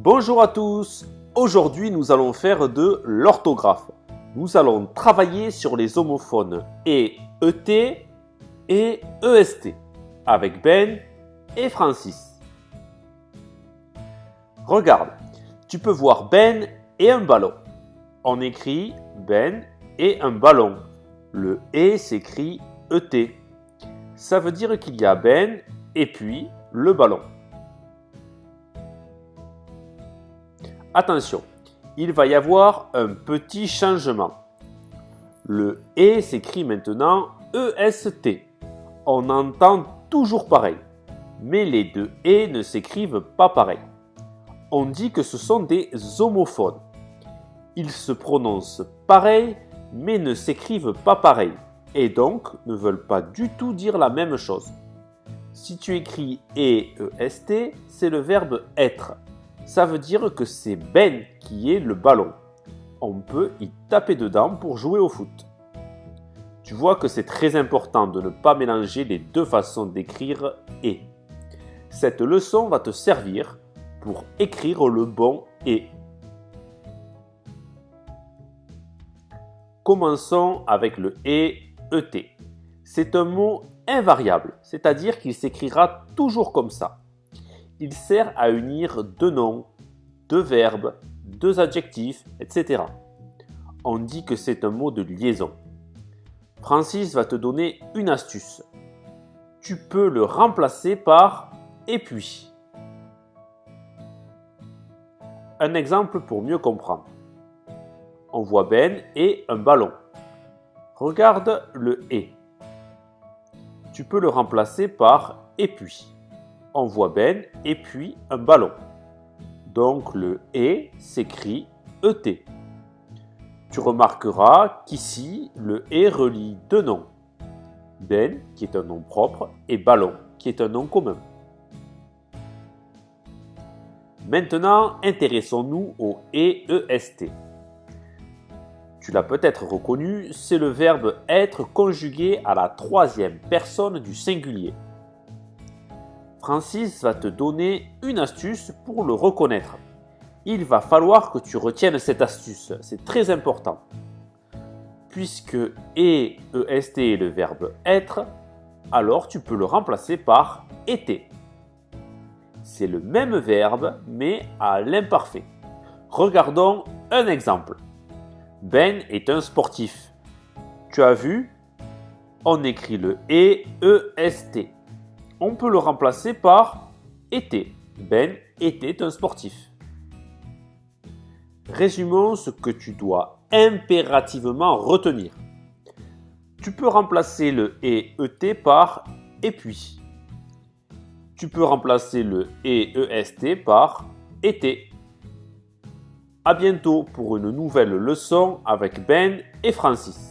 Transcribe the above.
Bonjour à tous, aujourd'hui nous allons faire de l'orthographe. Nous allons travailler sur les homophones ET et EST avec Ben et Francis. Regarde, tu peux voir Ben et un ballon. On écrit Ben et un ballon. Le E s'écrit ET. Ça veut dire qu'il y a Ben et puis le ballon. Attention, il va y avoir un petit changement. Le E s'écrit maintenant EST. On entend toujours pareil, mais les deux E ne s'écrivent pas pareil. On dit que ce sont des homophones. Ils se prononcent pareil, mais ne s'écrivent pas pareil, et donc ne veulent pas du tout dire la même chose. Si tu écris EST, c'est le verbe être. Ça veut dire que c'est Ben qui est le ballon. On peut y taper dedans pour jouer au foot. Tu vois que c'est très important de ne pas mélanger les deux façons d'écrire « et ». Cette leçon va te servir pour écrire le bon « et ». Commençons avec le « et » ET. C'est un mot invariable, c'est-à-dire qu'il s'écrira toujours comme ça. Il sert à unir deux noms, deux verbes, deux adjectifs, etc. On dit que c'est un mot de liaison. Francis va te donner une astuce. Tu peux le remplacer par « et puis ». Un exemple pour mieux comprendre. On voit Ben et un ballon. Regarde le « et ». Tu peux le remplacer par « et puis ». On voit Ben et puis un ballon. Donc le « et » s'écrit « ET ». Tu remarqueras qu'ici, le « et » relie deux noms. Ben, qui est un nom propre, et ballon, qui est un nom commun. Maintenant, intéressons-nous au « et EST ». Tu l'as peut-être reconnu, c'est le verbe « être » conjugué à la troisième personne du singulier. Francis va te donner une astuce pour le reconnaître. Il va falloir que tu retiennes cette astuce, c'est très important. Puisque EST est le verbe être, alors tu peux le remplacer par était. C'est le même verbe, mais à l'imparfait. Regardons un exemple. Ben est un sportif. Tu as vu? On écrit le EST. On peut le remplacer par était. Ben était un sportif. Résumons ce que tu dois impérativement retenir. Tu peux remplacer le ET par et puis. Tu peux remplacer le EST par était. À bientôt pour une nouvelle leçon avec Ben et Francis.